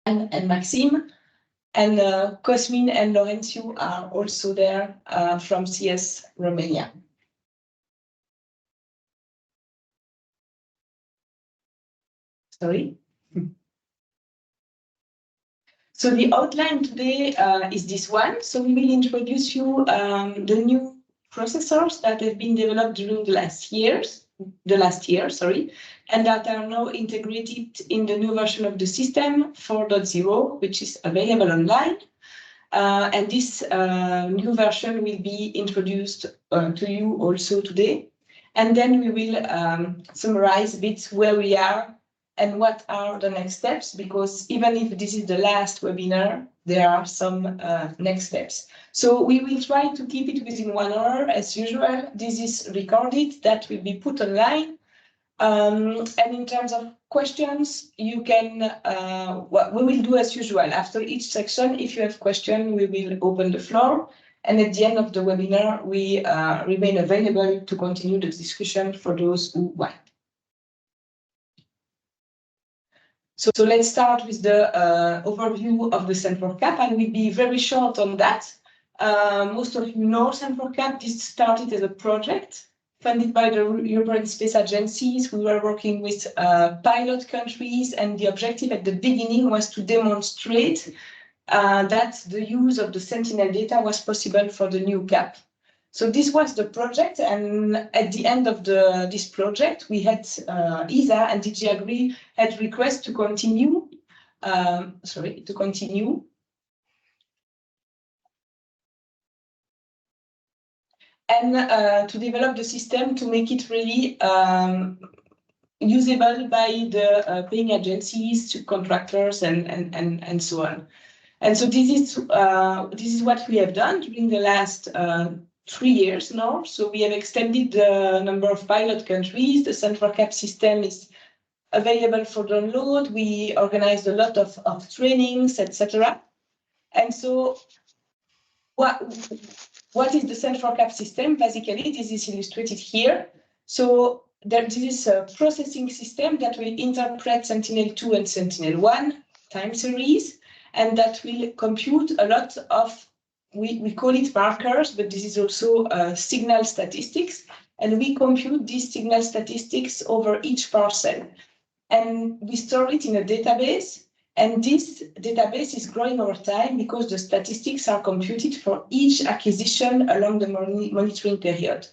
and Maxime. And Cosmin and Laurențiu are also there from CS Romania. Sorry. So the outline today is this one. So we will introduce you the new processors that have been developed during the last year, and that are now integrated in the new version of the system 4.0, which is available online. And this new version will be introduced to you also today. And then we will summarize a bit where we are and what are the next steps, because even if this is the last webinar, there are some next steps. So we will try to keep it within 1 hour as usual. This is recorded, that will be put online. And in terms of questions, you can, what we will do as usual. After each section, if you have questions, we will open the floor. And at the end of the webinar, we remain available to continue the discussion for those who want. So let's start with the overview of the Sen4CAP, and we'll be very short on that. Most of you know Sen4CAP. This started as a project funded by the European Space Agencies. We were working with pilot countries, and the objective at the beginning was to demonstrate that the use of the Sentinel data was possible for the new CAP. So this was the project, and at the end of this project, we had ESA and DG Agri had requests to continue. And to develop the system to make it really usable by the paying agencies, to contractors, and so on. And so this is what we have done during the last 3 years now. So we have extended the number of pilot countries. The Sen4CAP system is available for download. We organized a lot of trainings, etc. And so what is the Sen4CAP system? Basically, this is illustrated here. So this is a processing system that will interpret Sentinel-2 and Sentinel-1 time series, and that will compute a lot of, we call it markers, but this is also signal statistics. And we compute these signal statistics over each parcel. And we store it in a database. And this database is growing over time because the statistics are computed for each acquisition along the monitoring period.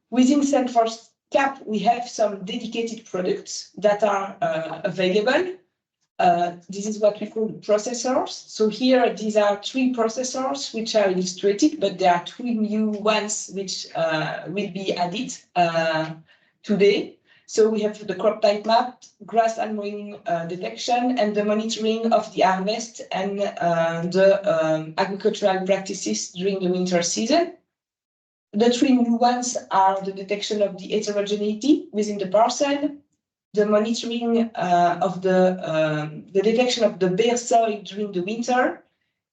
Within Sen4CAP, we have some dedicated products that are available. This is what we call processors. So here, these are 3 processors which are illustrated, but there are 2 new ones which will be added today. So we have the crop type map, grass and mowing detection, and the monitoring of the harvest and the agricultural practices during the winter season. The 3 new ones are the detection of the heterogeneity within the parcel, the monitoring of the detection of the bare soil during the winter,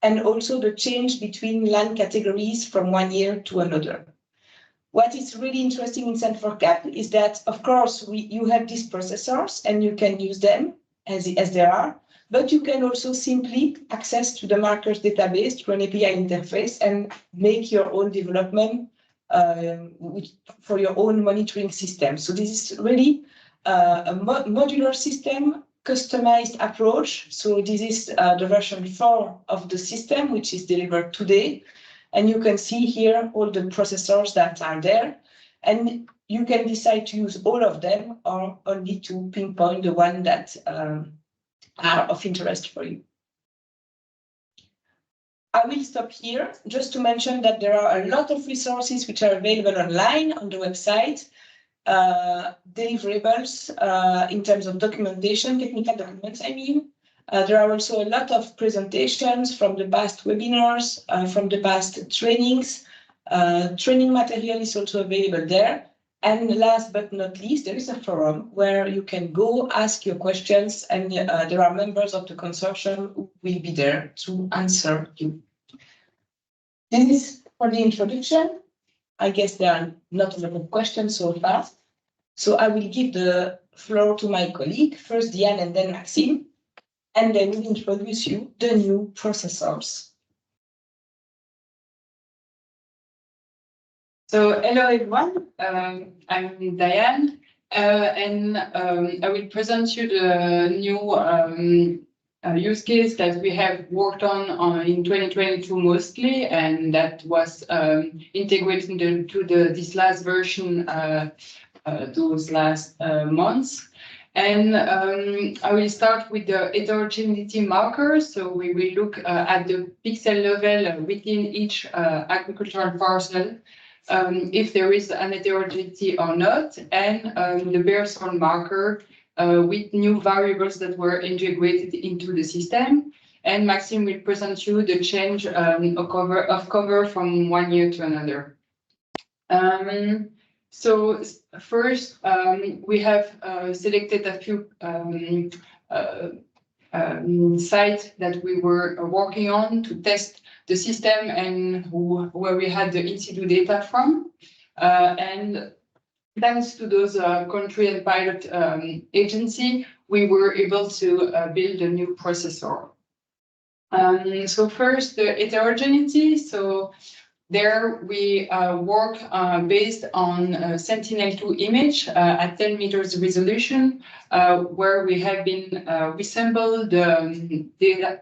and also the change between land categories from one year to another. What is really interesting in Sen4CAP is that, of course, you have these processors and you can use them as they are, but you can also simply access to the markers database through an API interface and make your own development for your own monitoring system. So this is really a modular system, customized approach. So this is the version 4 of the system, which is delivered today. And you can see here all the processors that are there. And you can decide to use all of them or only to pinpoint the one that are of interest for you. I will stop here just to mention that there are a lot of resources which are available online on the website. Deliverables in terms of documentation, technical documents, I mean. There are also a lot of presentations from the past webinars, from the past trainings. Training material is also available there. And last but not least, there is a forum where you can go ask your questions, and there are members of the consortium who will be there to answer you. This is for the introduction. I guess there are not a lot of questions so far. So I will give the floor to my colleague, first Diane and then Maxime. and then we introduce you the new processors. So hello everyone, I'm Diane, and I will present you the new use case that we have worked on in 2022 mostly, and that was integrated into this last version those last months. And I will start with the heterogeneity markers. So we will look at the pixel level within each agricultural parcel, if there is an heterogeneity or not, and the Bearspawn marker with new variables that were integrated into the system. And Maxime will present you the change of cover from 1 year to another. So first, we have selected a few sites that we were working on to test the system and where we had the in situ data from. And thanks to those country and pilot agency, we were able to build a new processor. So first, the heterogeneity. So there we work based on Sentinel-2 image at 10 meters resolution, where we have been resample the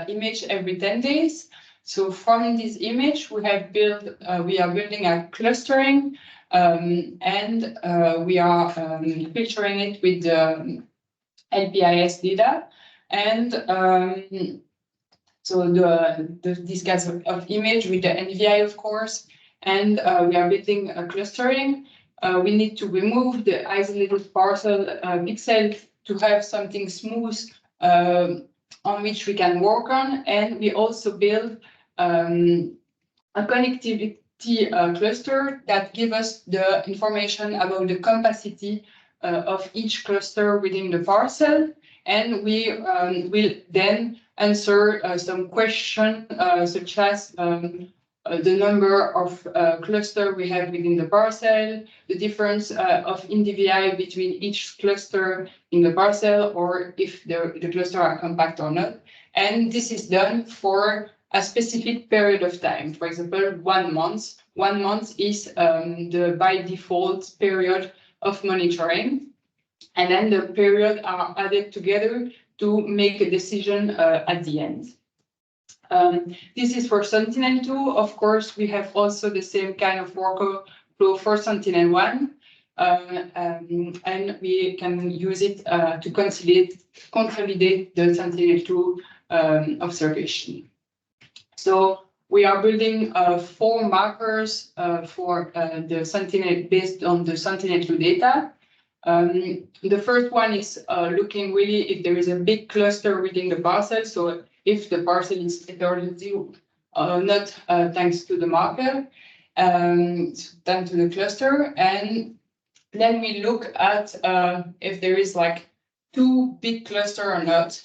image every 10 days. So from this image, we are building a clustering, and we are filtering it with the LPIS data. And so this kinds of image with the NVI, of course, and we are building a clustering. We need to remove the isolated parcel pixel to have something smooth on which we can work on. And we also build a connectivity cluster that gives us the information about the capacity of each cluster within the parcel. And we will then answer some questions such as the number of cluster we have within the parcel, the difference of NDVI between each cluster in the parcel, or if the cluster are compact or not. And this is done for a specific period of time. For example, 1 month. 1 month is the by default period of monitoring. And then the periods are added together to make a decision at the end. This is for Sentinel-2. Of course, we have also the same kind of workflow for Sentinel-1. And we can use it to consolidate the Sentinel-2 observation. So we are building 4 markers for the Sentinel based on the Sentinel-2 data. The first one is looking really if there is a big cluster within the parcel. So if the parcel is heterogeneous, not thanks to the marker, thanks to the cluster. And then we look at if there is like 2 big cluster or not.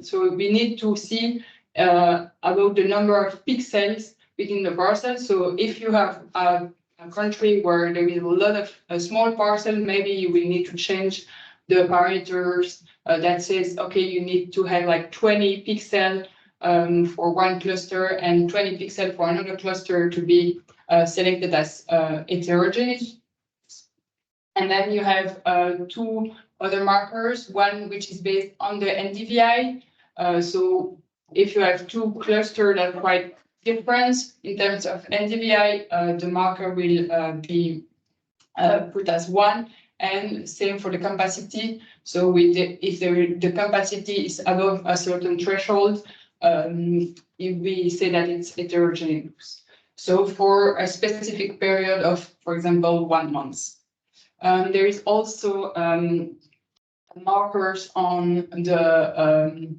So we need to see about the number of pixels within the parcel. So if you have a country where there is a lot of small parcel, maybe you will need to change the parameters that says, okay, you need to have like 20 pixel for one cluster and 20 pixel for another cluster to be selected as heterogeneous. And then you have 2 other markers, one which is based on the NDVI. So if you have 2 clusters that are quite different in terms of NDVI, the marker will be put as 1, and same for the capacity. So if the capacity is above a certain threshold, we say that it's heterogeneous. So for a specific period of, for example, 1 month. There is also markers on the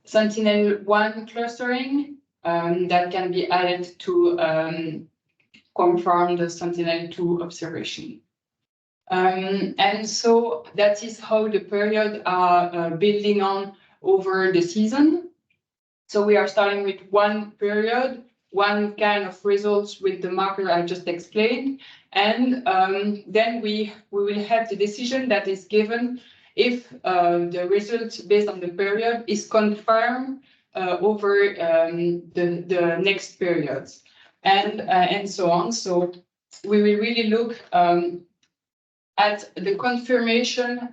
Sentinel-1 clustering that can be added to confirm the Sentinel-2 observation. And so that is how the period are building on over the season. So we are starting with 1 period, 1 kind of results with the marker I just explained. And then we will have the decision that is given if the result based on the period is confirmed over the next periods, and so on. So we will really look at the confirmation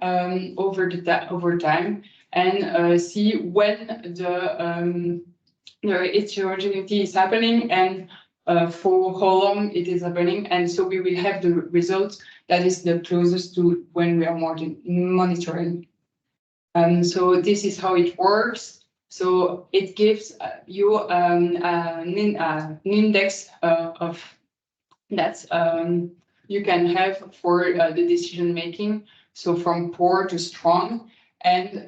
over time, and see when the heterogeneity is happening, and for how long it is happening. And so we will have the result that is the closest to when we are monitoring. So this is how it works. So it gives you an index of that you can have for the decision making. So from poor to strong, and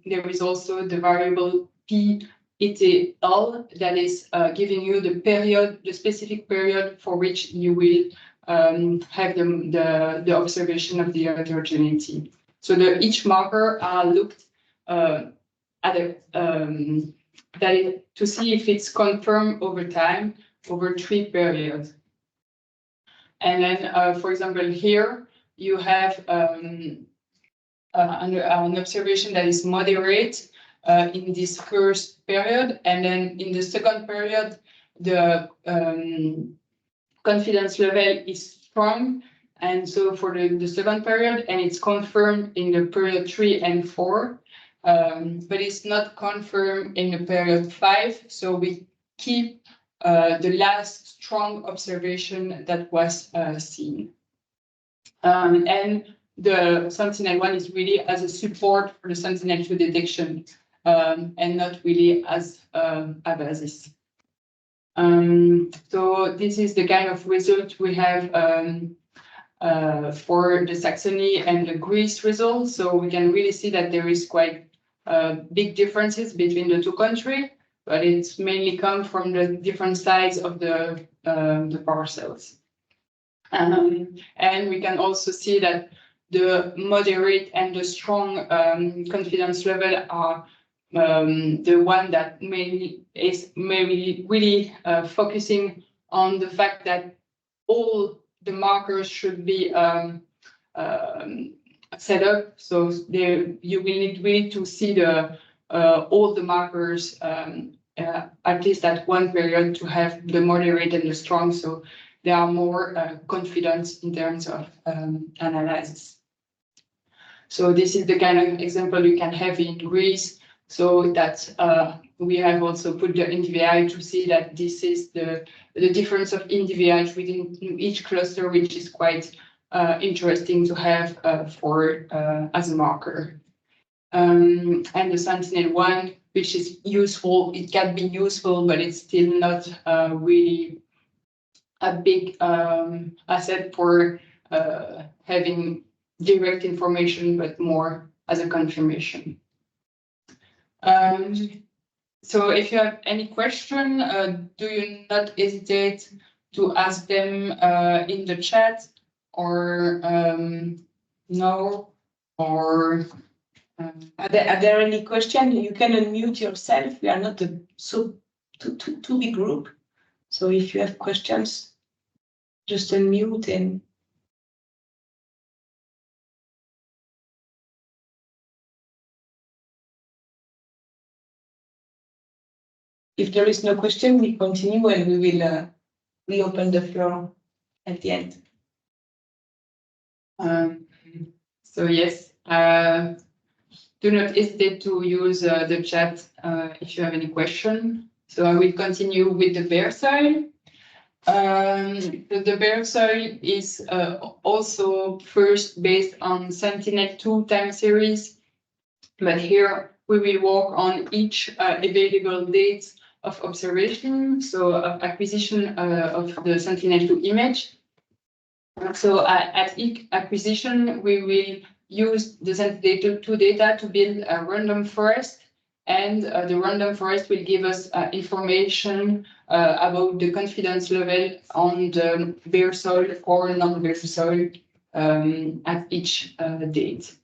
there is also the variable PETL that is giving you the period, the specific period for which you will have the observation of the heterogeneity. So each marker are looked at to see if it's confirmed over time, over 3 periods. And then, for example, here you have an observation that is moderate in this first period, and then in the second period, the confidence level is strong. And so for the second period, and it's confirmed in the period 3 and 4, but it's not confirmed in the period 5. So we keep the last strong observation that was seen. And the Sentinel-1 is really as a support for the Sentinel-2 detection, and not really as a basis. So this is the kind of result we have for the Saxony and the Greece results. So we can really see that there is quite big differences between the two countries, but it's mainly come from the different size of the parcels. And we can also see that the moderate and the strong confidence level are the one that is really focusing on the fact that all the markers should be set up. So you will need really to see all the markers at least at one period to have the moderate and the strong. So they are more confident in terms of analysis. So this is the kind of example you can have in Greece. So that we have also put the NDVI to see that this is the difference of NDVI within each cluster, which is quite interesting to have for as a marker. And the Sentinel-1, which is useful, it can be useful, but it's still not really a big asset for having direct information, but more as a confirmation. So if you have any question, do you not hesitate to ask them in the chat, or no, or are there any questions? You can unmute yourself. We are not a too big group, so if you have questions, just unmute and. If there is no question, we continue and we will reopen the floor at the end. So yes, do not hesitate to use the chat if you have any question. So I will continue with the bare soil. The bare soil is also first based on Sentinel-2 time series, but here we will work on each available date of observation, so of acquisition of the Sentinel-2 image. So at each acquisition, we will use the Sentinel-2 data to build a random forest, and the random forest will give us information about the confidence level on the bare soil or non-bare soil at each date.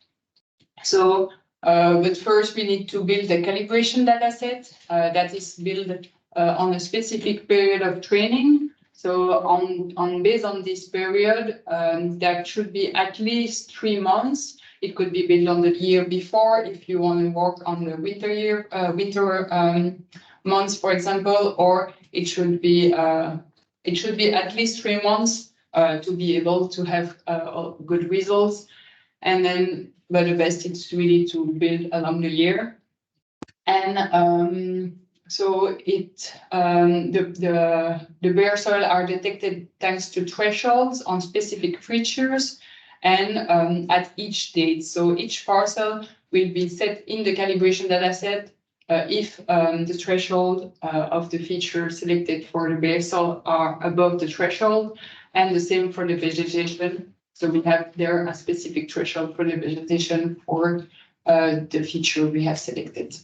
So, but first we need to build a calibration data set that is built on a specific period of training. So based on this period, that should be at least 3 months It could be built on the year before if you want to work on the winter months, for example, or it should be at least 3 months to be able to have good results. And then, but the best is really to build along the year. And so the bare soil are detected thanks to thresholds on specific features and at each date. So each parcel will be set in the calibration data set if the threshold of the feature selected for the bare soil are above the threshold, and the same for the vegetation. So we have there a specific threshold for the vegetation for the feature we have selected.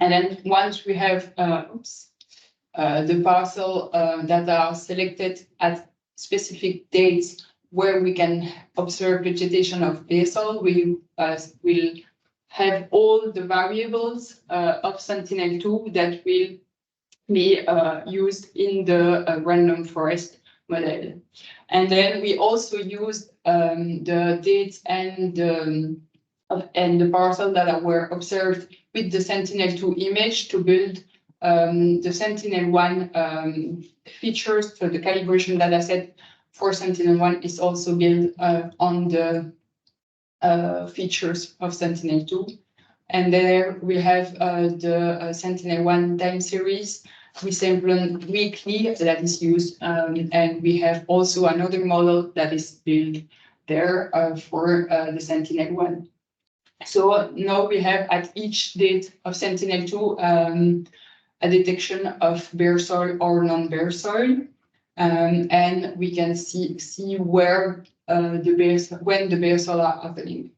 And then once we have the parcel that are selected at specific dates where we can observe vegetation of basal, we will have all the variables of Sentinel-2 that will be used in the random forest model. And then we also used the dates and the parcel that were observed with the Sentinel-2 image to build the Sentinel-1 features. So the calibration data set for Sentinel-1 is also built on the features of Sentinel-2. And there we have the Sentinel-1 time series. We sample weekly that is used, and we have also another model that is built there for the Sentinel-1. So now we have at each date of Sentinel-2 a detection of bare soil or non-bare soil, and we can see where when the bare soil are happening.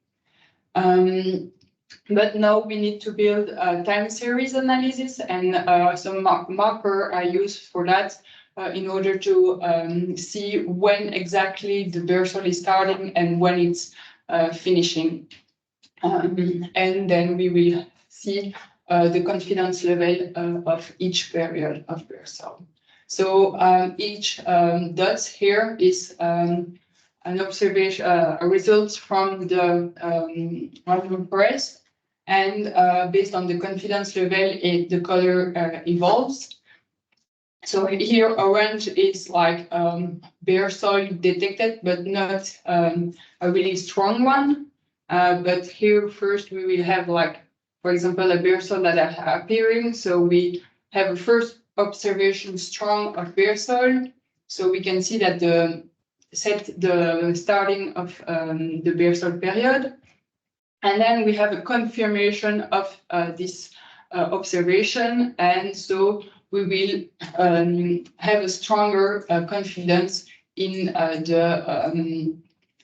But now we need to build a time series analysis, and some marker are used for that in order to see when exactly the bare soil is starting and when it's finishing. And then we will see the confidence level of each period of bare soil. So each dot here is an observation, a result from the random forest, and based on the confidence level, the color evolves. So here orange is like bare soil detected, but not a really strong one. But here first we will have, like, for example, a bare soil that are appearing. So we have a first observation strong of bare soil. So we can see that the starting of the bare soil period. And then we have a confirmation of this observation. And so we will have a stronger confidence in the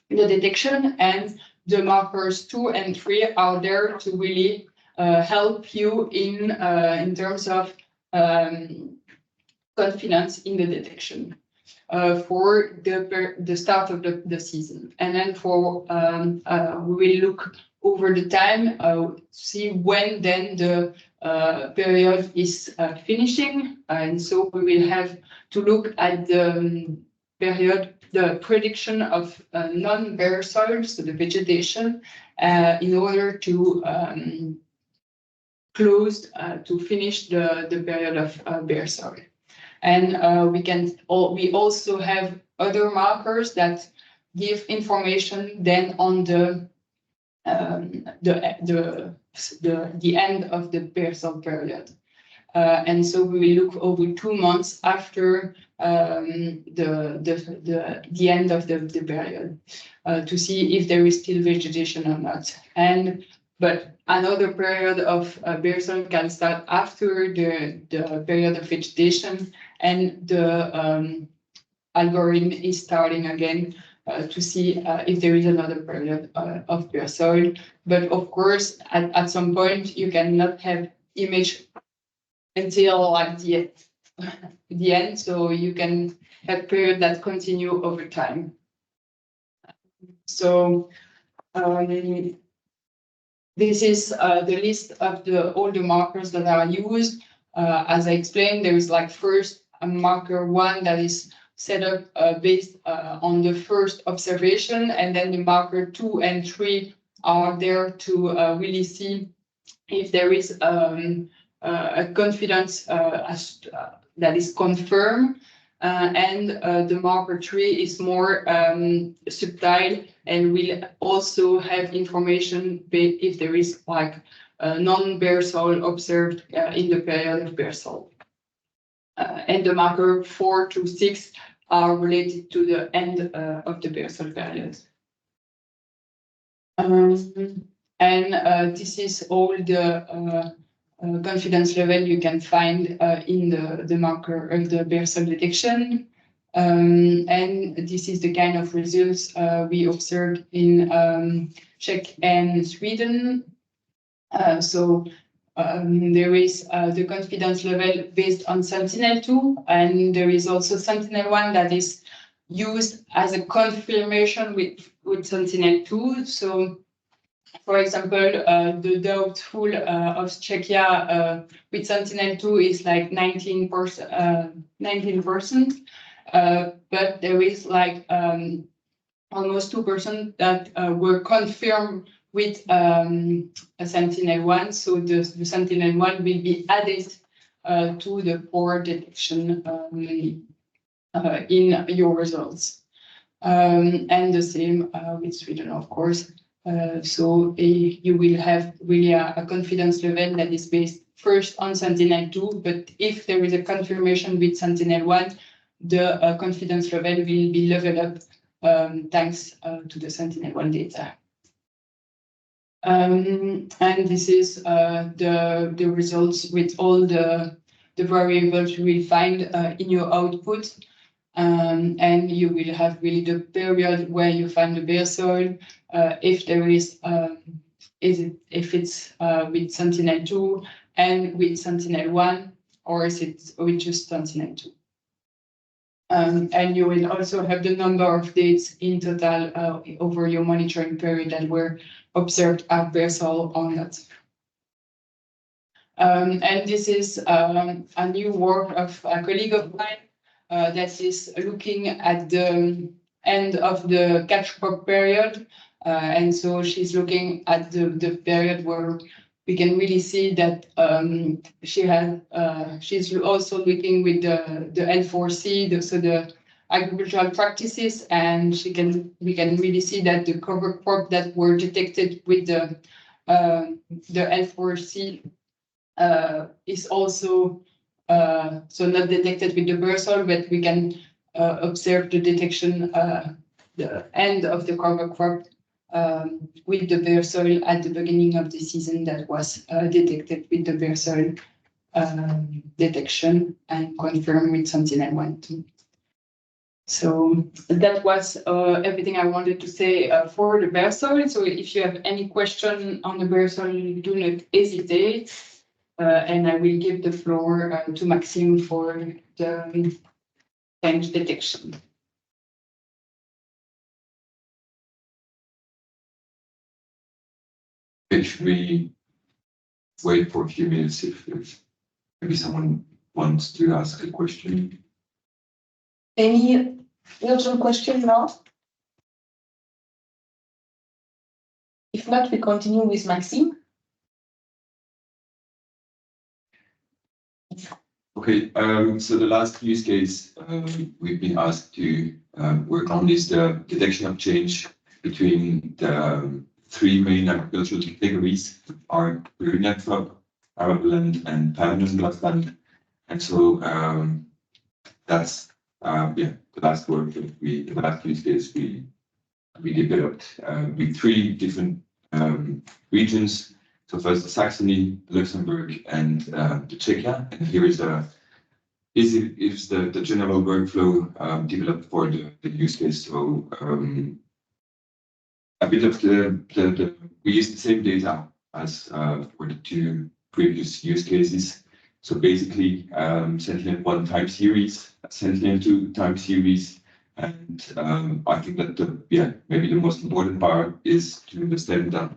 detection, and the markers 2 and 3 are there to really help you in terms of confidence in the detection for the start of the season. And then for we will look over the time, see when then the period is finishing, and so we will have to look at the period, the prediction of non-bare soil, so the vegetation, in order to finish the period of bare soil. And we also have other markers that give information then on the end of the bare soil period. And so we will look over 2 months after the end of the period to see if there is still vegetation or not. But another period of bare soil can start after the period of vegetation, and the algorithm is starting again to see if there is another period of bare soil. But of course, at some point, you cannot have image until like the end, so you can have periods that continue over time. So this is the list of all the markers that are used. As I explained, there is like first a marker 1 that is set up based on the first observation, and then the marker 2 and 3 are there to really see if there is a confidence that is confirmed, and the marker 3 is more subtle and will also have information if there is like non-bare soil observed in the period of bare soil. And the marker 4 to 6 are related to the end of the bare soil period. And this is all the confidence level you can find in the marker of the bare soil detection. And this is the kind of results we observed in Czech and Sweden. So there is the confidence level based on Sentinel-2, and there is also Sentinel-1 that is used as a confirmation with Sentinel-2. So, for example, the doubtful of Czechia with Sentinel-2 is like 19%, but there is like almost 2% that were confirmed with a Sentinel-1. So the Sentinel-1 will be added to the poor detection in your results. And the same with Sweden, of course. So you will have really a confidence level that is based first on Sentinel-2, but if there is a confirmation with Sentinel-1, the confidence level will be leveled up thanks to the Sentinel-1 data. And this is the results with all the variables you will find in your output. And you will have really the period where you find the bare soil, if there is, if it's with Sentinel-2 and with Sentinel-1, or is it with just Sentinel-2. And you will also have the number of days in total over your monitoring period that were observed at bare soil or not. And this is a new work of a colleague of mine that is looking at the end of the catch crop period. And so she's looking at the period where we can really see that she's also looking with the N4C, so the agricultural practices, and we can really see that the cover crop that were detected with the N4C is also so not detected with the bare soil, but we can observe the detection, the end of the cover crop with the bare soil at the beginning of the season that was detected with the bare soil detection and confirmed with Sentinel-1 too. So that was everything I wanted to say for the bare soil. So if you have any question on the bare soil, do not hesitate. And I will give the floor to Maxime for the change detection. Should we wait for a few minutes if maybe someone wants to ask a question? Any urgent question now? If not, we continue with Maxime. Okay, so the last use case we've been asked to work on is the detection of change between the three main agricultural categories are net crop, arabland, and permanent grassland. And so that's the last work that the last use case we developed with three different regions. So first Saxony, Luxembourg, and the Czechia. And here is the general workflow developed for the use case. So a bit of we use the same data as for the two previous use cases. So basically, Sentinel-1 time series, Sentinel-2 time series, and I think that maybe the most important part is to understand that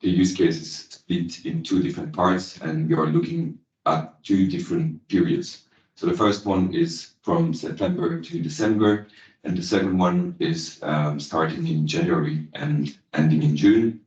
the use case is split in two different parts, and we are looking at two different periods. So the first one is from September to December. and the second one is starting in January and ending in June.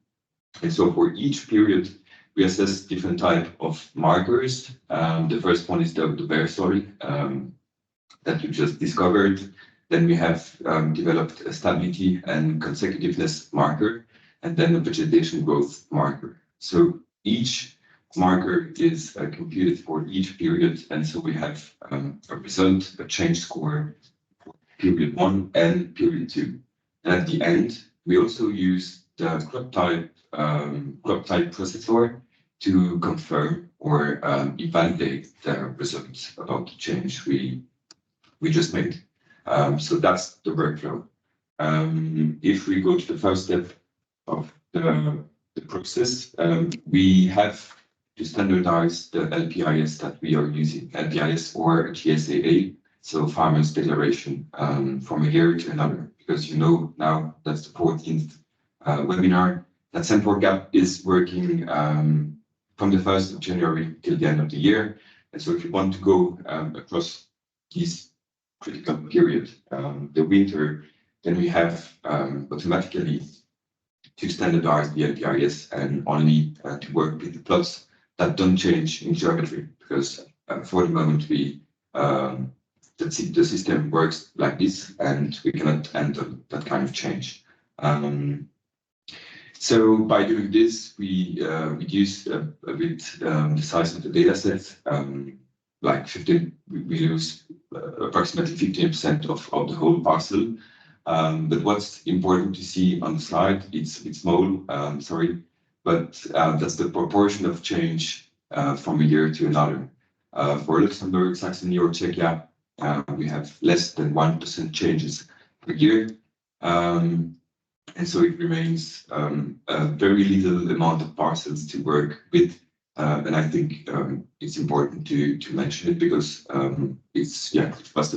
And so for each period, we assess different type of markers. The first one is the bear soil that you just discovered. Then we have developed a stability and consecutiveness marker, and then a vegetation growth marker. So each marker is computed for each period, and so we have a result, a change score for period 1 and period 2. And at the end, we also use the crop type processor to confirm or validate the results about the change we just made. So that's the workflow. If we go to the first step of the process, we have to standardize the LPIS that we are using, LPIS or GSAA, so Farmer's Declaration, from a year to another, because you know now that's the 14th webinar that Sen4CAP is working from the 1st of January till the end of the year. And so if you want to go across this critical period, the winter, then we have automatically to standardize the LPIS and only to work with the plots that don't change in geometry, because for the moment the system works like this and we cannot handle that kind of change. So by doing this, we reduce a bit the size of the data set. Like 15, we lose approximately 15% of the whole parcel. But what's important to see on the slide, it's small, sorry, but that's the proportion of change from a year to another. For Luxembourg, Saxony, or Czechia, we have less than 1% changes per year. And so it remains a very little amount of parcels to work with. And I think it's important to mention it because it was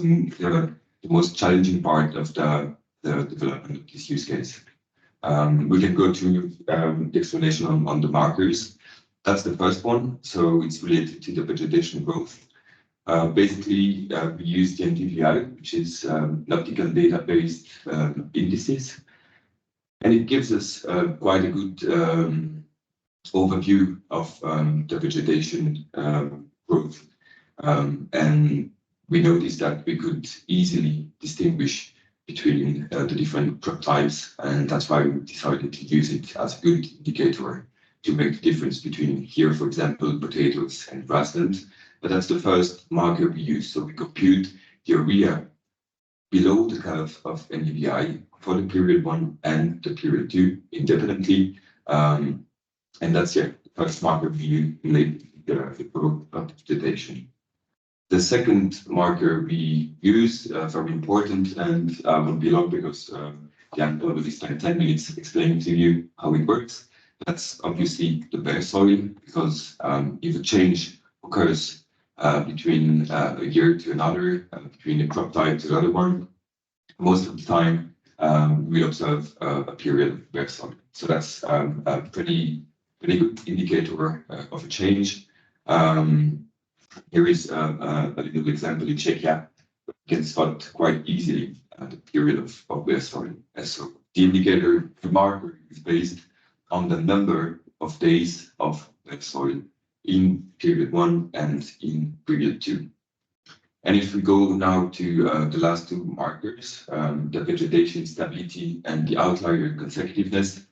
the most challenging part of the development of this use case. We can go to the explanation on the markers. That's the first one. So it's related to the vegetation growth. Basically, we use the NDVI, which is an optical data-based indices. And it gives us quite a good overview of the vegetation growth. And we noticed that we could easily distinguish between the different crop types, and that's why we decided to use it as a good indicator to make the difference between here, for example, potatoes and grassland. But that's the first marker we use. So we compute the area below the curve of NDVI for the period 1 and the period 2 independently. And that's the first marker we made the growth of vegetation. The second marker we use, very important, and will be long because Jan will spend 10 minutes explaining to you how it works. That's obviously the bare soil, because if a change occurs between a year to another, between a crop type to another one, most of the time we observe a period of bare soil. So that's a pretty good indicator of a change. Here is a little example in Czechia. You can spot quite easily the period of bare soil. And so the indicator, the marker, is based on the number of days of bare soil in period 1 and in period 2. And if we go now to the last two markers, the vegetation stability and the outlier consecutiveness,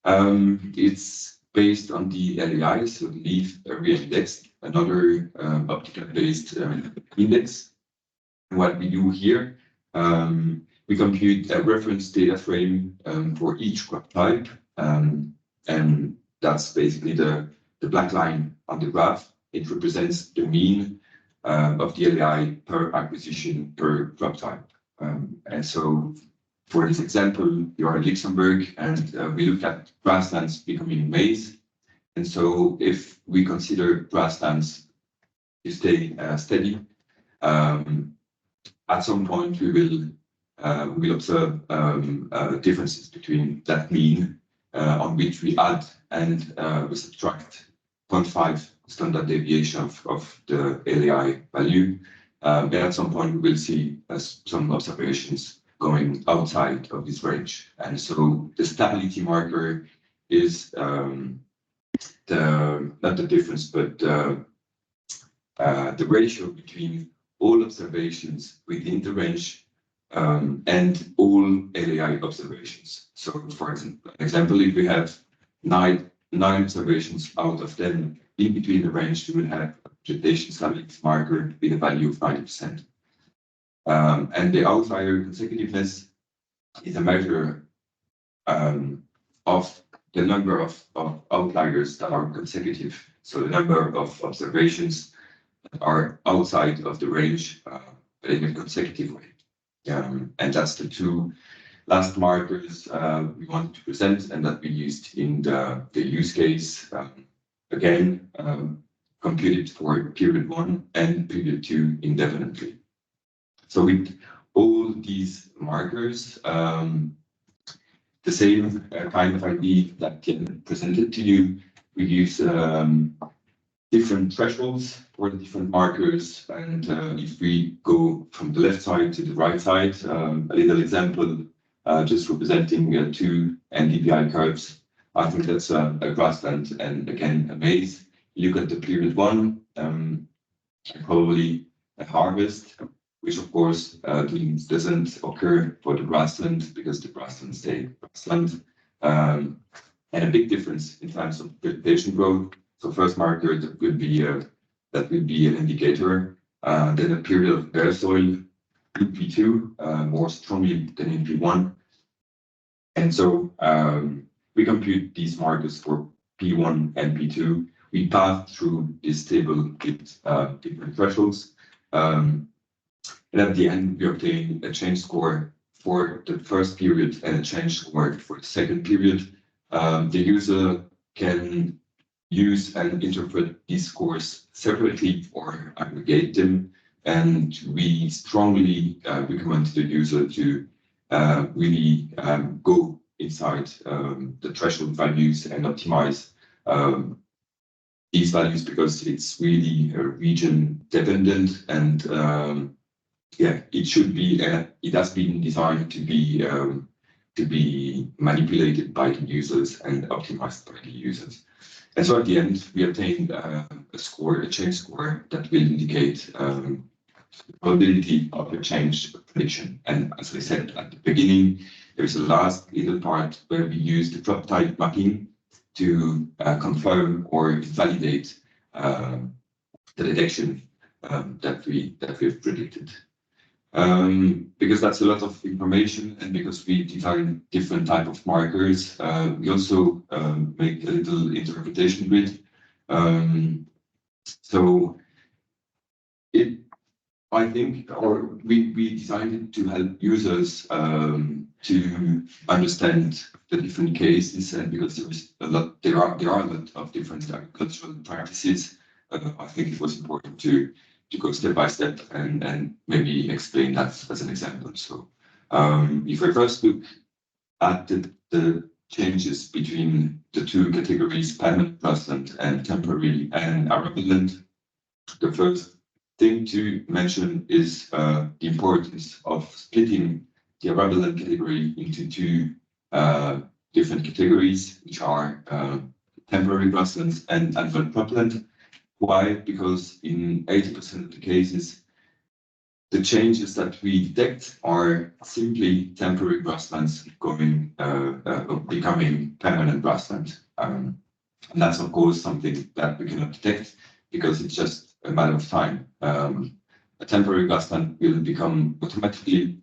it's based on the LAI, so the leaf area index, another optical-based index. And what we do here, we compute a reference data frame for each crop type, and that's basically the black line on the graph. It represents the mean of the LAI per acquisition per crop type. And so for this example, you are in Luxembourg, and we look at grasslands becoming maize. And so if we consider grasslands to stay steady, at some point we will observe differences between that mean on which we add and we subtract 0.5 standard deviation of the LAI value. And at some point, we will see some observations going outside of this range. And so the stability marker is not the difference, but the ratio between all observations within the range and all LAI observations. So for example, if we have nine observations out of 10 in between the range, we will have a vegetation stability marker with a value of 90%. And the outlier consecutiveness is a measure of the number of outliers that are consecutive. So the number of observations that are outside of the range in a consecutive way. And that's the two last markers we wanted to present and that we used in the use case. Again, computed for period 1 and period 2 indefinitely. So with all these markers, the same kind of idea that Ken presented to you, we use different thresholds for the different markers. And if we go from the left side to the right side, a little example, just representing two NDVI curves. I think that's a grassland and again a maze. You look at the period 1, probably a harvest, which of course doesn't occur for the grassland because the grassland stay grassland. And a big difference in terms of vegetation growth. So first marker that would be an indicator. Then a period of bare soil in P2 more strongly than in P1. And so we compute these markers for P1 and P2. We pass through this table with different thresholds. And at the end, we obtain a change score for the first period and a change score for the second period. The user can use and interpret these scores separately or aggregate them. And we strongly recommend the user to really go inside the threshold values and optimize these values because it's really region dependent and yeah, it should be. It has been designed to be manipulated by the users and optimized by the users. And so at the end, we obtained a score, a change score that will indicate the probability of a change prediction. And as I said at the beginning, there's a last little part where we use the drop type mapping to confirm or validate the detection that we've predicted. Because that's a lot of information and because we define different type of markers, we also make a little interpretation grid. So I think, or we designed it to help users to understand the different cases, and because there are a lot of different agricultural practices, I think it was important to go step by step and maybe explain that as an example. So if I first look at the changes between the two categories, permanent grassland and temporary and arable land, the first thing to mention is the importance of splitting the arable land category into two different categories, which are temporary grasslands and annual cropland. Why? Because in 80% of the cases, the changes that we detect are simply temporary grasslands becoming permanent grassland. And that's of course something that we cannot detect because it's just a matter of time. A temporary grassland will become automatically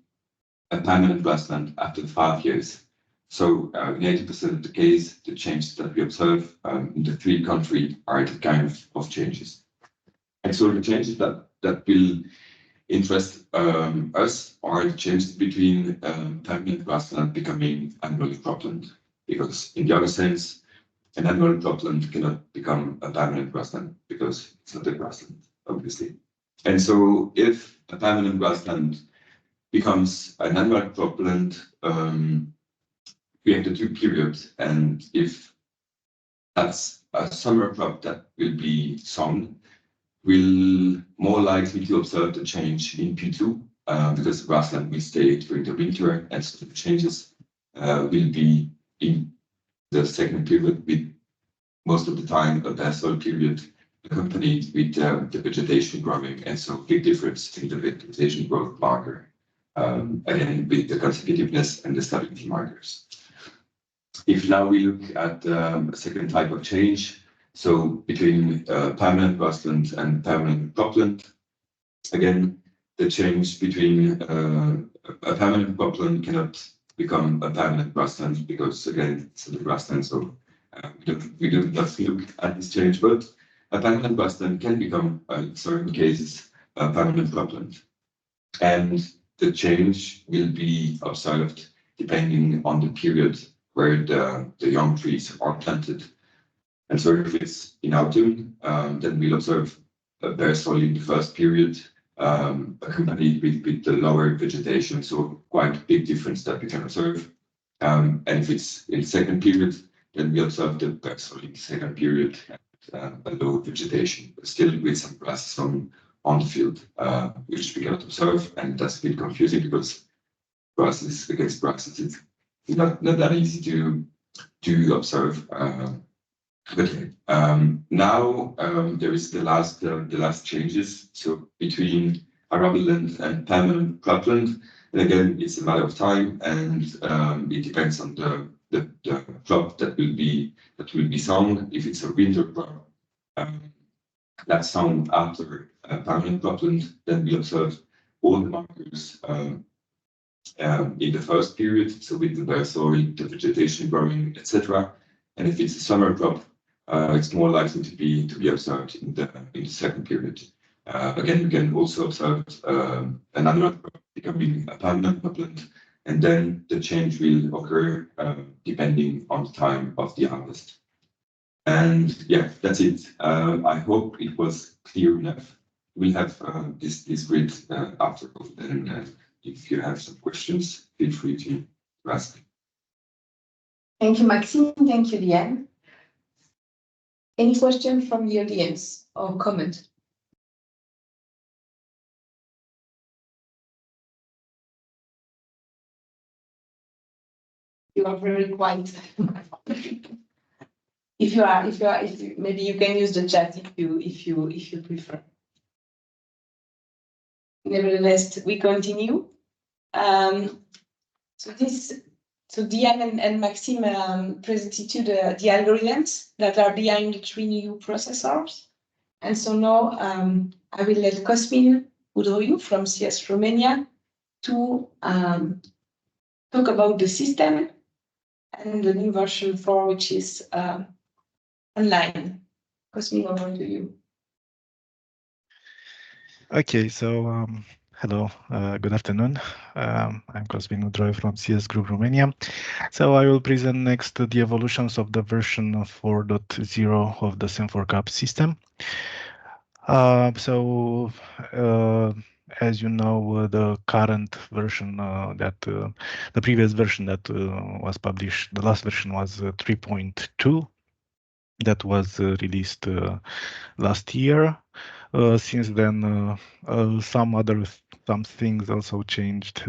a permanent grassland after 5 years. So in 80% of the case, the changes that we observe in the 3 countries are the kind of changes. And so the changes that will interest us are the changes between permanent grassland becoming annual cropland. Because in the other sense, an annual cropland cannot become a permanent grassland because it's not a grassland, obviously. And so if a permanent grassland becomes an annual cropland, we have the 2 periods, and if that's a summer crop that will be sown, we'll more likely to observe the change in Q2 because the grassland will stay during the winter, and so the changes will be in the second period, with most of the time a bare soil period accompanied with the vegetation growing, and so big difference in the vegetation growth marker, again with the consecutiveness and the stability markers. If now we look at a second type of change, so between permanent grassland and permanent cropland, again, the change between a permanent cropland cannot become a permanent grassland because, again, it's a grassland, so we don't have to look at this change, but a permanent grassland can become, in certain cases, a permanent cropland. And the change will be observed depending on the period where the young trees are planted. And so if it's in autumn, then we'll observe a bare soil in the first period, accompanied with the lower vegetation, so quite a big difference that we can observe. And if it's in the second period, then we observe the bare soil in the second period, a low vegetation, but still with some grasses on the field, which we cannot observe, and that's a bit confusing because grasses against grasses, it's not that easy to observe. But now there is the last changes. So between arableland and permanent cropland, and again it's a matter of time, and it depends on the crop that will be sown. If it's a winter crop that's sown after permanent cropland, then we observe all the markers in the first period, so with the bare soil, the vegetation growing, etc. And if it's a summer crop, it's more likely to be observed in the second period. Again, we can also observe another crop becoming a permanent cropland, and then the change will occur depending on the time of the harvest. And yeah, that's it. I hope it was clear enough. We'll have this grid after, and if you have some questions, feel free to ask. Thank you, Maxime. Thank you, Liane. Any question from the audience or comment? You are very quiet. If maybe you can use the chat if you prefer. Nevertheless, we continue. So Diane and Maxime presented you the algorithms that are behind the 3 new processors. And so now I will let Cosmin Udroiu from CS Romania to talk about the system and the new version 4, which is online. Cosmin, over to you. Okay, so hello, good afternoon. I'm Cosmin Udroiu from CS Group Romania. So I will present next the evolutions of the version 4.0 of the Sen4CAP system. As you know, the current version the previous version that was published, the last version was 3.2. That was released last year. Since then, some things also changed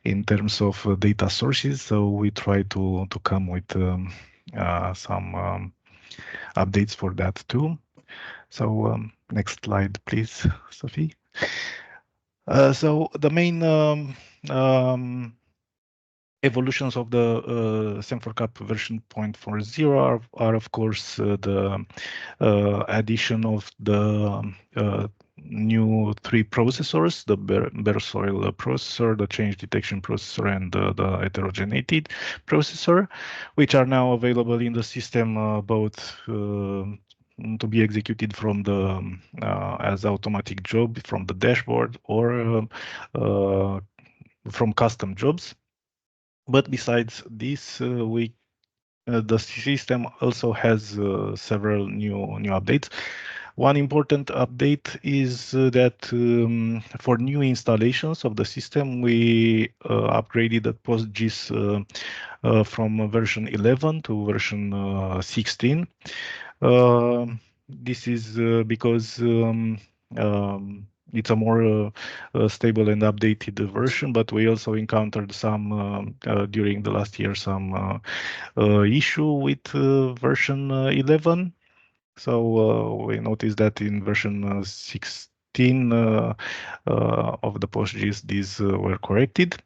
in terms of data sources. So we try to come with some updates for that too. So next slide, please, Sophie. So the main evolutions of the Sen4CAP version 0.40 are of course the addition of the new 3 processors, the bare soil processor, the change detection processor, and the heterogeneity processor, which are now available in the system both to be executed from the as automatic job from the dashboard or from custom jobs. But besides this, the system also has several new updates. One important update is that for new installations of the system, we upgraded the PostGIS from version 11 to version 16. this is because it's a more stable and updated version, but we also encountered some during the last year some issue with version 11. So we noticed that in version 16 of the PostGIS, these were corrected.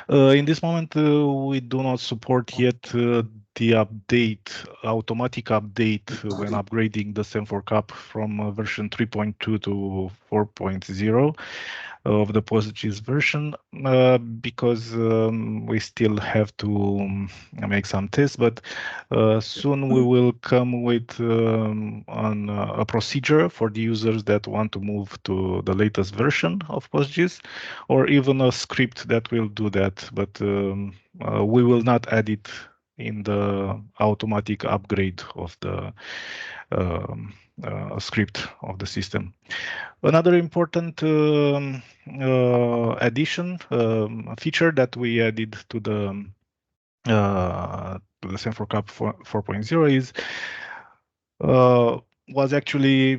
In this moment, we do not support yet the automatic update when upgrading the Sen4CAP from version 3.2 to 4.0 of the PostGIS version because we still have to make some tests, but soon we will come with a procedure for the users that want to move to the latest version of PostGIS, or even a script that will do that, but we will not add it in the automatic upgrade of the script of the system. Another important addition, feature that we added to the Sen4CAP 4.0 is was actually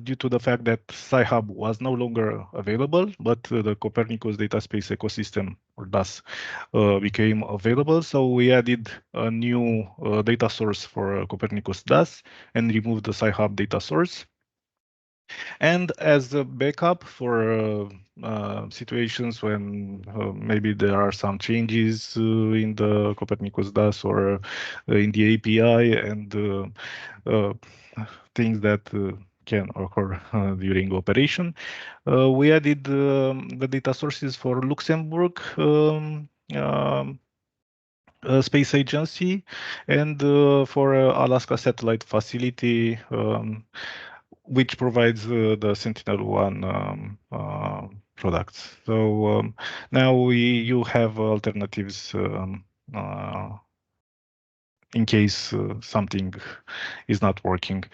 due to the fact that Sci-Hub was no longer available, but the Copernicus Data Space Ecosystem, or DAS, became available. So we added a new data source for Copernicus DAS and removed the Sci-Hub data source. And as a backup for situations when maybe there are some changes in the Copernicus DAS or in the API and things that can occur during operation, we added the data sources for Luxembourg Space Agency and for Alaska Satellite Facility, which provides the Sentinel-1 products. So now you have alternatives in case something is not working.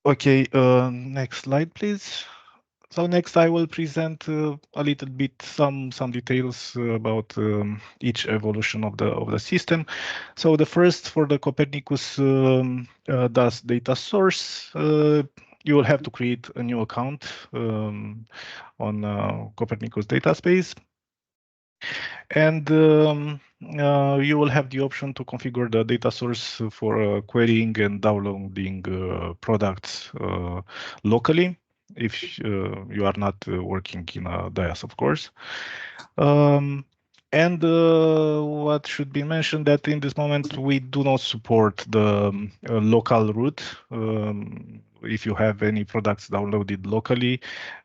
Okay, next slide, please. So next, I will present a little bit some details about each evolution of the system. So the first, for the Copernicus DAS data source, you will have to create a new account on Copernicus Dataspace. And you will have the option to configure the data source for querying and downloading products locally, if you are not working in a DIAS, of course. And what should be mentioned that in this moment we do not support the local route if you have any products downloaded locally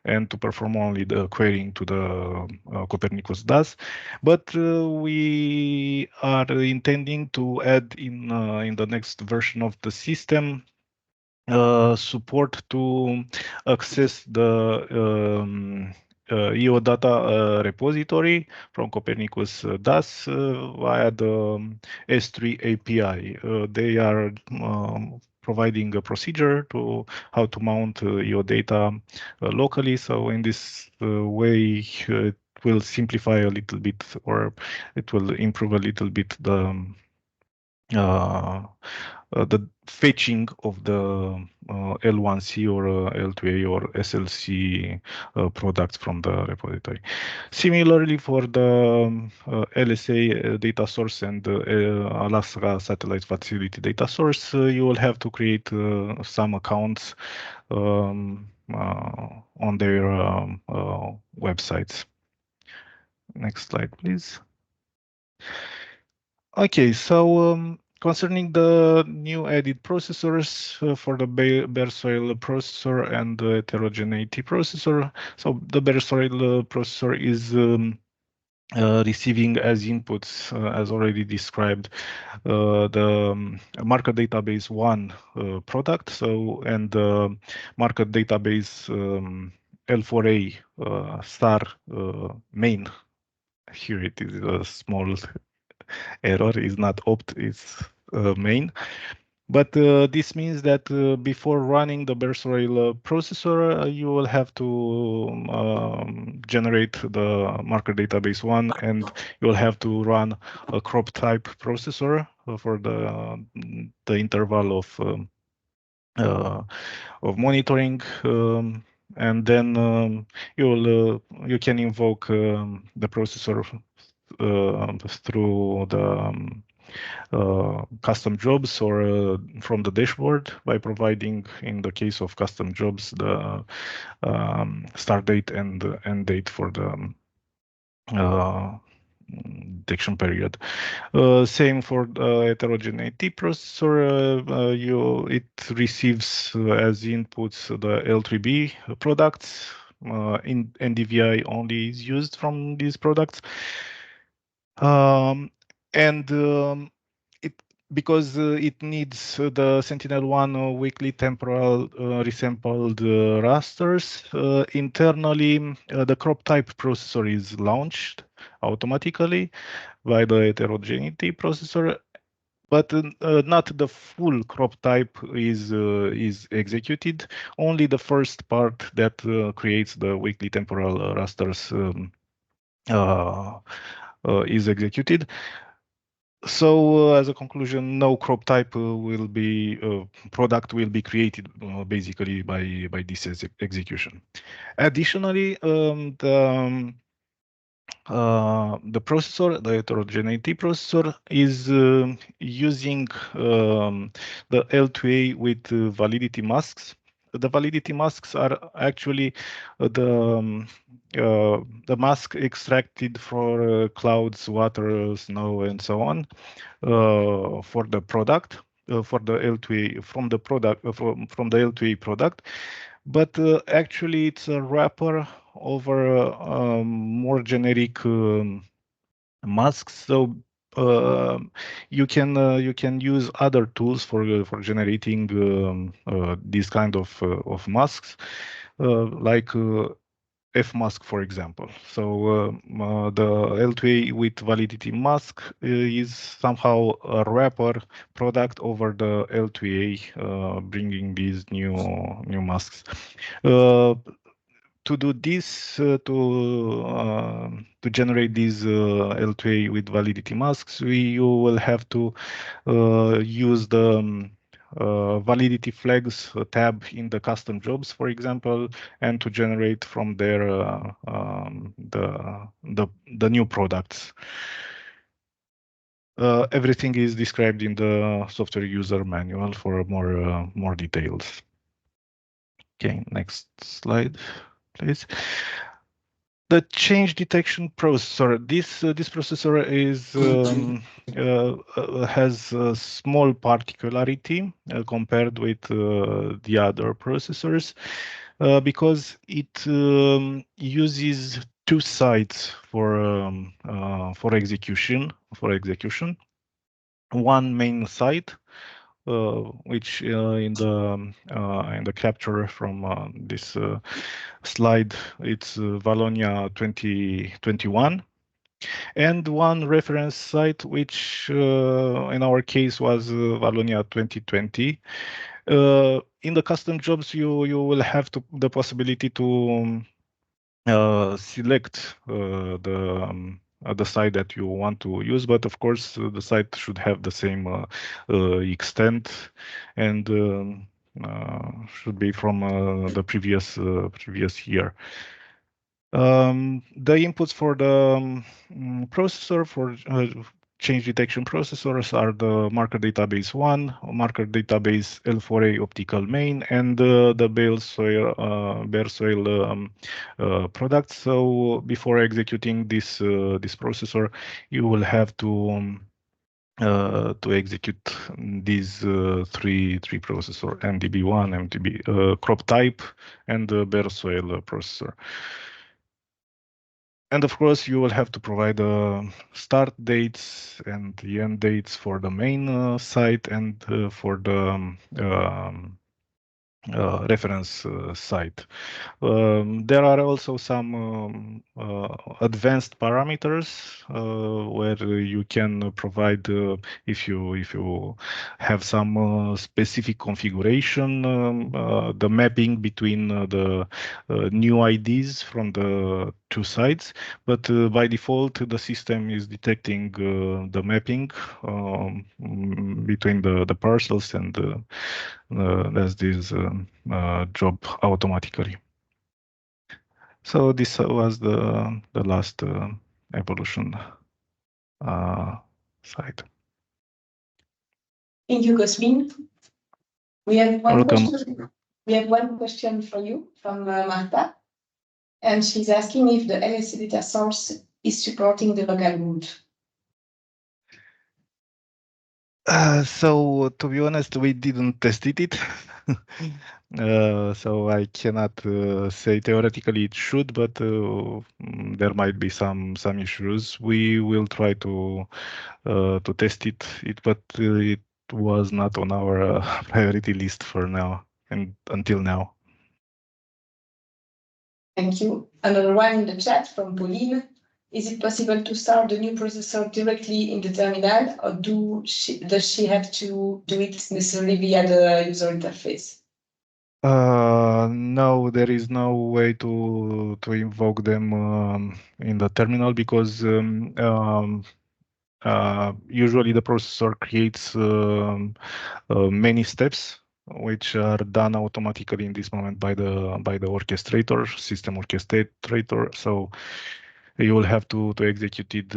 and to perform only the querying to the Copernicus DAS. But we are intending to add in the next version of the system support to access the EO data repository from Copernicus DAS via the S3 API. They are providing a procedure to how to mount EO data locally. So in this way, it will simplify a little bit, or it will improve a little bit the fetching of the L1C or L2A or SLC products from the repository. Similarly, for the LSA data source and Alaska Satellite Facility data source, you will have to create some accounts on their websites. Next slide, please. Okay, so concerning the new added processors for the bare soil processor and the heterogeneity processor. So the bare soil processor is receiving as inputs, as already described, the market database 1 product. So, and the market database L4A star main. Here it is a small error, is not opt, it's main. But this means that before running the Bersoil processor, you will have to generate the marker database one, and you will have to run a crop type processor for the interval of monitoring, and then you can invoke the processor through the custom jobs or from the dashboard by providing, in the case of custom jobs, the start date and end date for the uh, detection period. Same for the heterogeneity processor. It receives as inputs the L3B products. In NDVI only is used from these products. And it because it needs the Sentinel-1 weekly temporal resampled rasters. Internally, the crop type processor is launched automatically by the heterogeneity processor, but not the full crop type is executed. Only the first part that creates the weekly temporal rasters is executed. So as a conclusion, no crop type will be product will be created basically by this execution. Additionally, the processor, the heterogeneity processor, is using the L2A with validity masks. The validity masks are actually the mask extracted for clouds, water, snow, and so on for the product, for the L2A from the product from the L2A product. But actually, it's a wrapper over more generic masks. So you can use other tools for generating these kind of masks, like F-mask, for example. So the L2A with validity mask is somehow a wrapper product over the L2A, bringing these new masks. To do this, to generate these L2A with validity masks, you will have to use the validity flags tab in the custom jobs, for example, and to generate from there the new products. Everything is described in the software user manual for more details. Okay, next slide, please. The change detection processor. This processor is has a small particularity compared with the other processors because it uses two sites for execution. One main site, which in the capture from this slide, it's Valonia 2021, and one reference site, which in our case was Valonia 2020. In the custom jobs, you will have the possibility to select the site that you want to use, but of course the site should have the same extent and should be from the previous year. The inputs for the processor for change detection processors are the marker database 1, marker database L4A optical main, and the Bersoil products. So before executing this processor, you will have to execute these three processor: MDB1, MDB crop type, and the Bersoil processor. And of course, you will have to provide start dates and the end dates for the main site and for the reference site. There are also some advanced parameters where you can provide if you have some specific configuration, the mapping between the new IDs from the two sites. But by default, the system is detecting the mapping between the parcels and does this job automatically. So this was the last evolution side. Thank you, Cosmin. We have one Welcome. question. We have one question for you from Marta, and she's asking if the LSC data source is supporting the local root. So to be honest, we didn't test it. So I cannot say theoretically it should, but there might be some issues. We will try to test it, but it was not on our priority list for now and until now. Thank you. Another one in the chat from Pauline. Is it possible to start the new processor directly in the terminal, or does she have to do it necessarily via the user interface? No, there is no way to invoke them in the terminal because usually the processor creates many steps which are done automatically in this moment by the orchestrator, system orchestrator. So you will have to execute it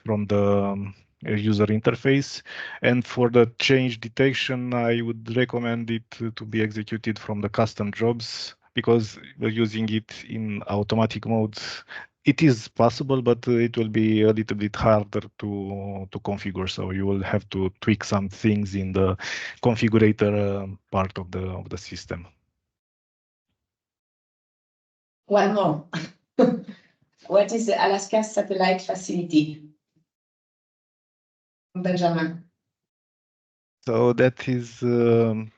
from the user interface. And for the change detection, I would recommend it to be executed from the custom jobs, because using it in automatic mode, it is possible, but it will be a little bit harder to configure. So you will have to tweak some things in the configurator part of the system. One more. What is the Alaska Satellite Facility? Benjamin. So that is data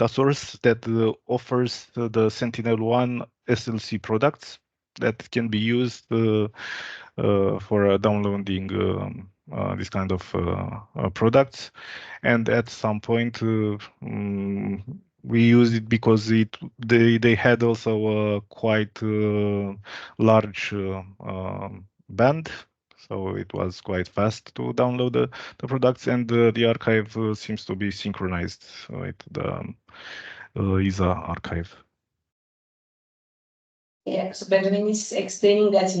source that offers the Sentinel-1 SLC products that can be used for downloading this kind of products. And at some point, we use it because they had also a quite large band. So it was quite fast to download the products, and the archive seems to be synchronized with the ISA archive. Yeah, so Benjamin is explaining that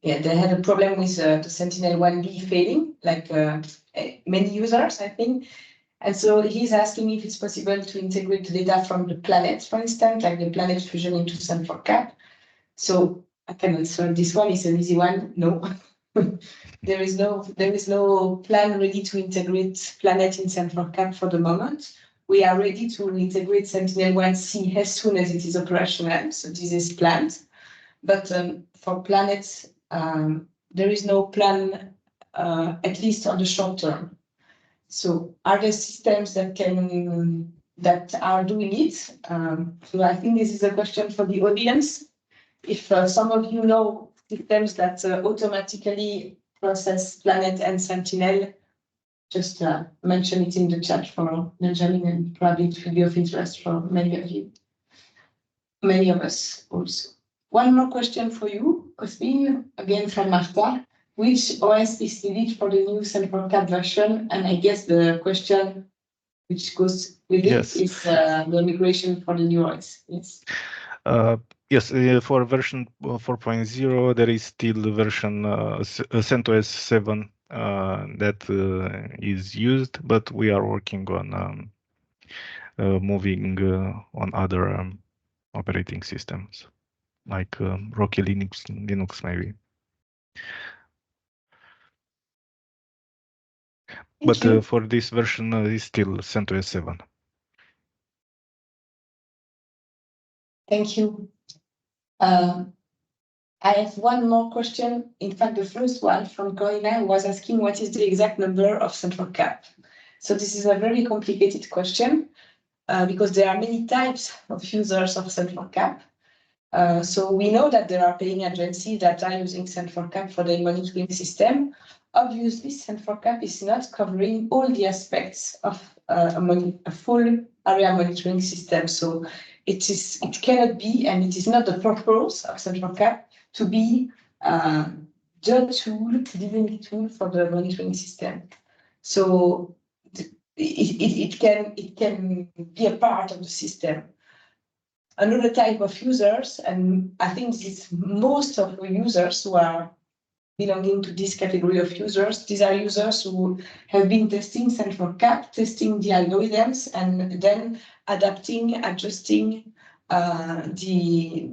they had a problem with the Sentinel-1B failing, like many users, I think. And so he's asking if it's possible to integrate the data from the planet, for instance, like the planet fusion into Sen4CAP. So I can answer this one. It's an easy one. No. There is no plan ready to integrate Planet in Sen4CAP for the moment. We are ready to integrate Sentinel-1C as soon as it is operational. So this is planned. But for Planet, there is no plan, at least on the short term. So are there systems that are doing it? So I think this is a question for the audience. If some of you know systems that automatically process Planet and Sentinel, just mention it in the chat for Benjamin, and probably it will be of interest for many of you, many of us also. One more question for you, Cosmin, again from Marta. Which OS is needed for the new Sen4CAP version? And I guess the question which goes with it is the migration for the new OS. Yes. Yes, for version 4.0, there is still the version CentOS 7 that is used, but we are working on moving on other operating systems, like Rocky Linux maybe. But for this version, it's still CentOS 7. Thank you. I have one more question. In fact, the first one from Corina was asking what is the exact number of Sen4CAP. So this is a very complicated question. because there are many types of users of Sen4CAP. So we know that there are paying agencies that are using Sen4CAP for their monitoring system. Obviously, Sen4CAP is not covering all the aspects of a full area monitoring system. So it cannot be, and it is not the purpose of Sen4CAP to be the only tool for the monitoring system. So it can be a part of the system. Another type of users, and I think this is most of the users who are belonging to this category of users, these are users who have been testing Sen4CAP, testing the algorithms, and then adapting, adjusting the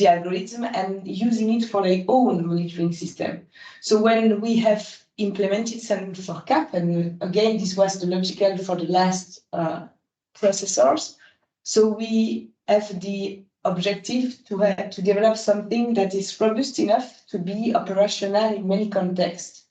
algorithm and using it for their own monitoring system. So when we have implemented Sen4CAP, and again, this was the logical for the last processors, so we have the objective to develop something that is robust enough to be operational in many contexts.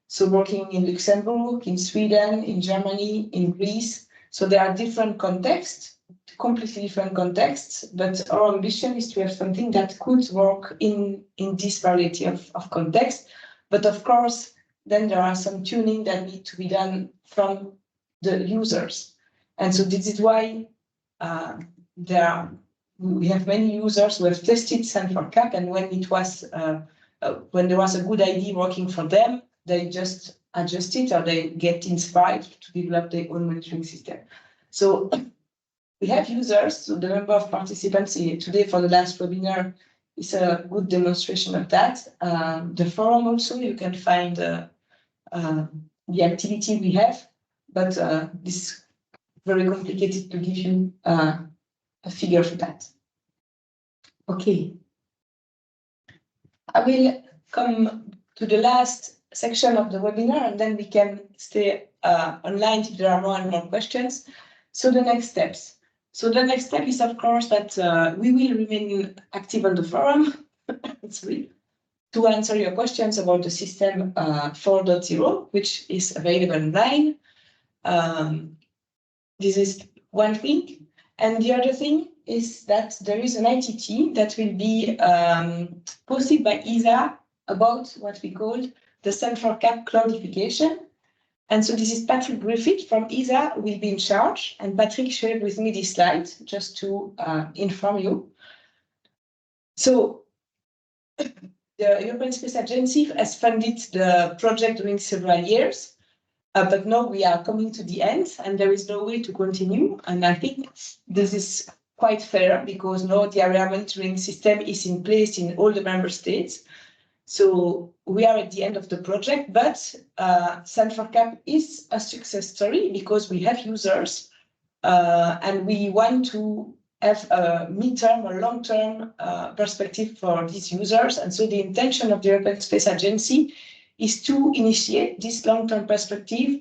So working in Luxembourg, in Sweden, in Germany, in Greece. So there are different contexts, completely different contexts, but our ambition is to have something that could work in this variety of contexts. But of course, then there are some tuning that need to be done from the users. And so this is why we have many users who have tested Sen4CAP, and when there was a good idea working for them, they just adjust it or they get inspired to develop their own monitoring system. So we have users, so the number of participants today for the last webinar is a good demonstration of that. The forum also, you can find the activity we have, but this is very complicated to give you a figure for that. Okay. I will come to the last section of the webinar, and then we can stay online if there are more and more questions. So the next steps. So the next step is, of course, that we will remain active on the forum to answer your questions about the system 4.0, which is available online. This is one thing. And the other thing is that there is an ITT that will be posted by ESA about what we call the Sen4CAP cloudification. And so this is Patrick Griffith from ESA who will be in charge. And Patrick shared with me this slide just to inform you. So the European Space Agency has funded the project during several years. But now we are coming to the end and there is no way to continue. And I think this is quite fair because now the area monitoring system is in place in all the member states. So we are at the end of the project, but Sen4CAP is a success story because we have users and we want to have a midterm or long-term perspective for these users. And so the intention of the European Space Agency is to initiate this long-term perspective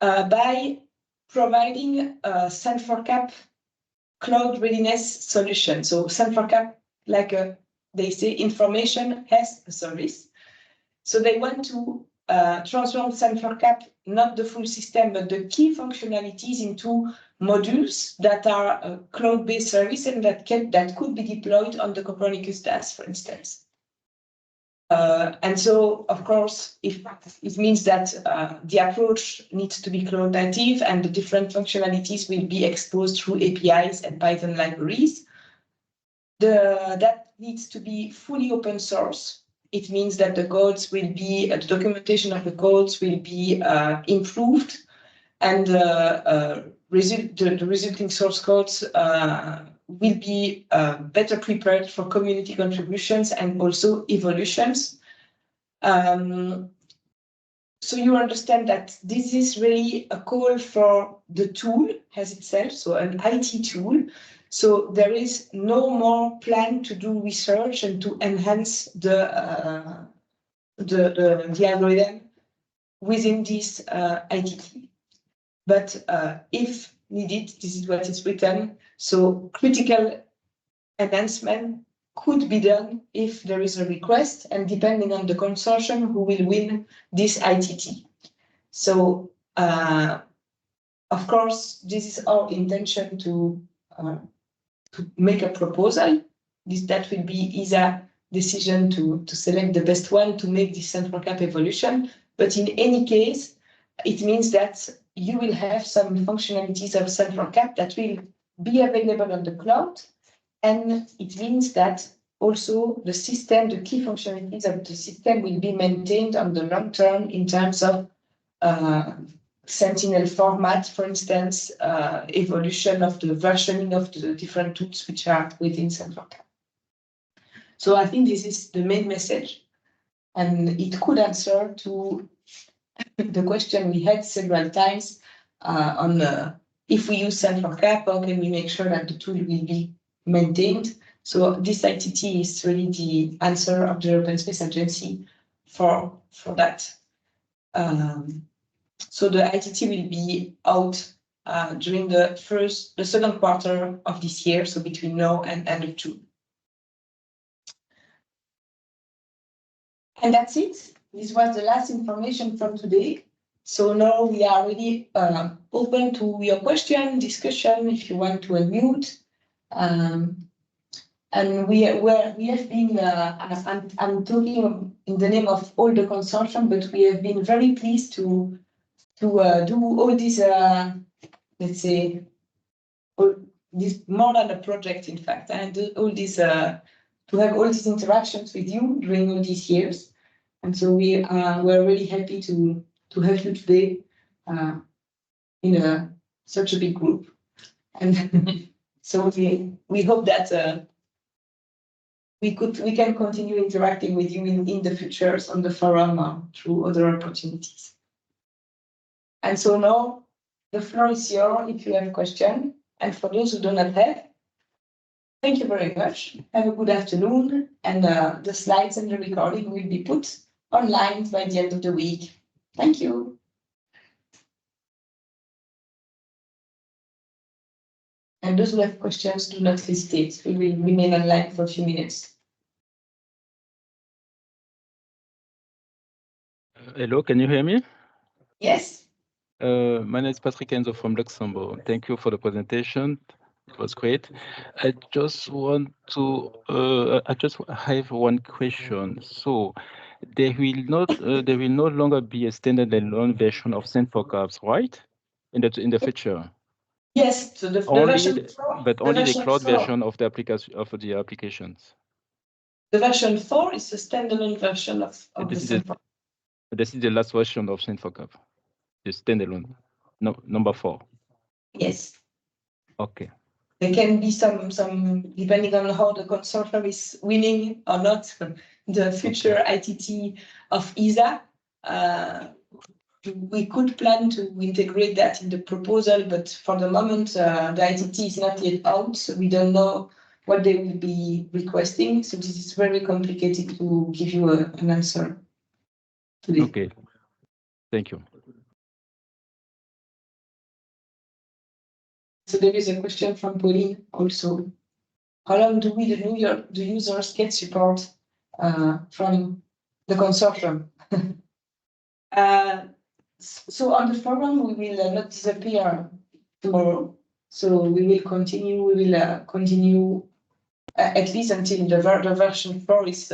by providing a Sen4CAP cloud readiness solution. So Sen4CAP, like they say, information as a service. So they want to transform Sen4CAP, not the full system, but the key functionalities into modules that are cloud-based service and that could be deployed on the Copernicus DAS, for instance. And so, of course, if it means that the approach needs to be cloud native and the different functionalities will be exposed through APIs and Python libraries, that needs to be fully open source. It means that the codes will be, the documentation of the codes will be improved, and the resulting source codes will be better prepared for community contributions and also evolutions. So you understand that this is really a call for the tool as itself, so an IT tool. So there is no more plan to do research and to enhance the algorithm within this ITT. But if needed, this is what is written. So critical enhancement could be done if there is a request and depending on the consortium who will win this ITT. So of course, this is our intention to make a proposal. That will be ESA decision to select the best one to make this Sen4CAP evolution. But in any case, it means that you will have some functionalities of Sen4CAP that will be available on the cloud. And it means that also the system, the key functionalities of the system will be maintained on the long term in terms of Sentinel format, for instance, evolution of the versioning of the different tools which are within Sen4CAP. So I think this is the main message, and it could answer to the question we had several times on if we use Sen4CAP, how can we make sure that the tool will be maintained? So this ITT is really the answer of the Open Space Agency for that. So the ITT will be out during the second quarter of this year, so between now and end of June. And that's it. This was the last information from today. So now we are really open to your question, discussion, if you want to unmute. And we have been, I'm talking in the name of all the consortium, but we have been very pleased to do all these, let's say, this more than a project, in fact, and all these, to have all these interactions with you during all these years. And so we're really happy to have you today in such a big group. And so we hope that we can continue interacting with you in the futures on the forum or through other opportunities. And so now the floor is yours if you have a question. And for those who do not have, thank you very much. Have a good afternoon. And the slides and the recording will be put online by the end of the week. Thank you. And those who have questions, do not hesitate. We will remain online for a few minutes. Hello, can you hear me? Yes. My name is Patrick Enzo from Luxembourg. Thank you for the presentation. It was great. I just have one question. So there will no longer be a standalone version of Sen4CAP, right? In the future. Yes, so the version 4, but only the cloud version of the applications. The version 4 is a standalone version of the Sen4CAP. This is the last version of Sen4CAP. The standalone, number 4. Yes. Okay. There can be some depending on how the consortium is winning or not, the future ITT of ESA. We could plan to integrate that in the proposal, but for the moment, the ITT is not yet out, so we don't know what they will be requesting. So this is very complicated to give you an answer today. Okay. Thank you. So there is a question from Pauline also. How long do the users get support from the consortium? So on the forum, we will not disappear tomorrow. So we will continue. We will continue at least until the version 4 is,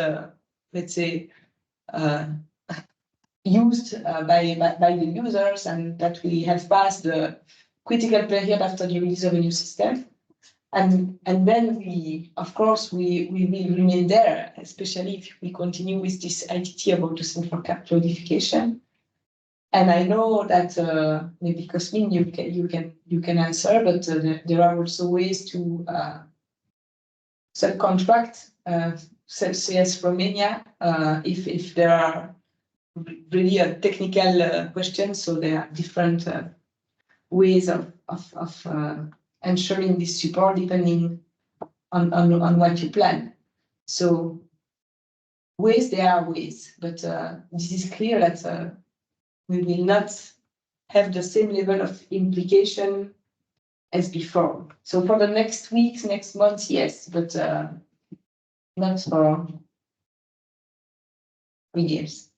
let's say, used by the users, and that we have passed the critical period after the release of a new system. And then of course, we will remain there, especially if we continue with this ITT about the Sen4CAP codification. And I know that maybe Cosmin, you can answer, but there are also ways to subcontract CS Romania if there are really a technical questions. So there are different ways of ensuring this support depending on what you plan. So there are ways, but this is clear that we will not have the same level of implication as before. So for the next weeks, next months, yes, but not for 3 years.